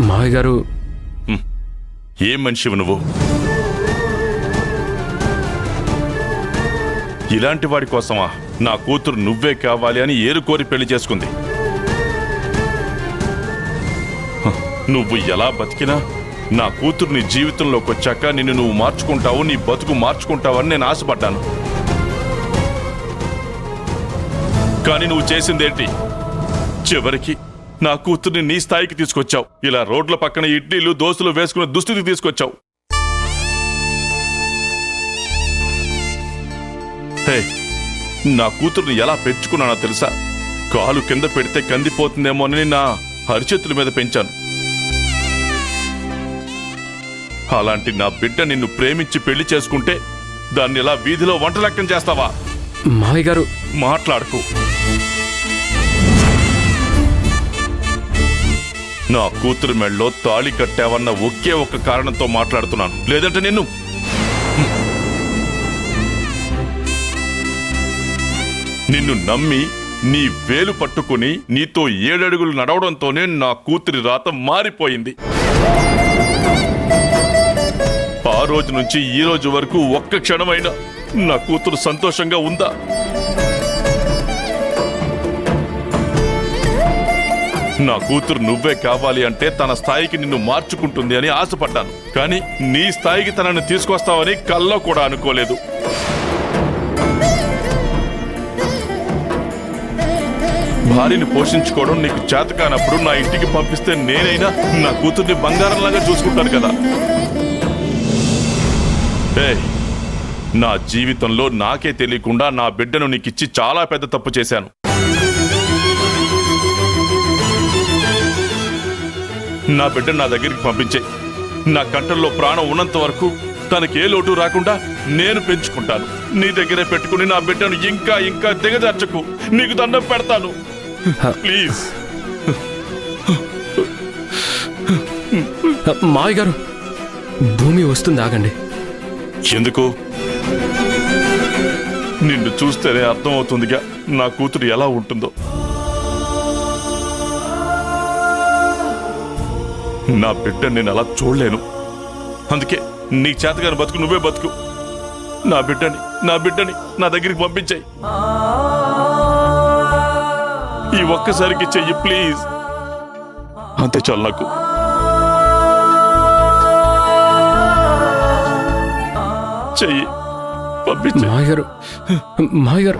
మావయ్య గారు. ఏం మనిషివి నువ్వు? ఇలాంటి వాడి కోసమా నా కూతురు నువ్వే కావాలి అని ఏరుకోరి పెళ్లి చేసుకుంది. నువ్వు ఎలా బతికినా నా కూతురు నీ జీవితంలోకి వచ్చాక నిన్ను నువ్వు మార్చుకుంటావు, నీ బతుకు మార్చుకుంటావని నేను ఆశపడ్డాను. కానీ నువ్వు చేసిందేంటి? చివరికి నా కూతుర్ని నీ స్థాయికి తీసుకొచ్చావు. ఇలా రోడ్ల పక్కన ఇడ్లీలు దోశలు వేసుకునే దుస్థితికి తీసుకొచ్చావు. హే, నా కూతుర్ని ఎలా పెంచుకున్నానో తెలుసా? కాలు కింద పెడితే కందిపోతుందేమోనని నా అరిచేతుల మీద పెంచాను. అలాంటి నా బిడ్డ నిన్ను ప్రేమించి పెళ్లి చేసుకుంటే దాన్ని ఇలా వీధిలో వంటలెక్కం చేస్తావా? మావయ్య గారు. మాట్లాడుకో. నా కూతురు మెళ్ళలో తాళి కట్టావన్న ఒకే ఒక్క కారణంతో మాట్లాడుతున్నాను. లేదంటే నిన్ను నమ్మి నీ వేలు పట్టుకుని నీతో 7 అడుగులు నడవడంతోనే నా కూతురి రాత మారిపోయింది. ఆ రోజు నుంచి ఈ రోజు వరకు ఒక్క క్షణమైనా నా కూతురు సంతోషంగా ఉందా? నా కూతురు నువ్వే కావాలి అంటే తన స్థాయికి నిన్ను మార్చుకుంటుంది అని ఆశపడ్డాను. కానీ నీ స్థాయికి తనను తీసుకొస్తావని కల్లో కూడా అనుకోలేదు. భార్యని పోషించుకోవడం నీకు చేత కానప్పుడు నా ఇంటికి పంపిస్తే నేనైనా నా కూతుర్ని బంగారంలాగా చూసుకుంటాను కదా. నా జీవితంలో నాకే తెలియకుండా నా బిడ్డను నీకిచ్చి చాలా పెద్ద తప్పు చేశాను. నా బిడ్డ నా దగ్గరికి పంపించే. నా కంఠంలో ప్రాణం ఉన్నంత వరకు తనకే లోటు రాకుండా నేను పెంచుకుంటాను. నీ దగ్గరే పెట్టుకుని నా బిడ్డను ఇంకా ఇంకా దిగజార్చకు. నీకు దండం పెడతాను ప్లీజ్. మావయ్య గారు, భూమి వస్తుంది, ఆగండి. ఎందుకు? నిన్ను చూస్తేనే అర్థమవుతుందిగా నా కూతురు ఎలా ఉంటుందో. నా బిడ్డ నేను అలా చూడలేను. అందుకే నీ చేతగాని బతుకు నువ్వే బతుకు. నా బిడ్డని నా దగ్గరికి పంపించాయి. ఈ ఒక్కసారికి చెయ్యి ప్లీజ్. అంతే చాలు నాకు. చెయ్యి పంపించే. మావయ్య గారు.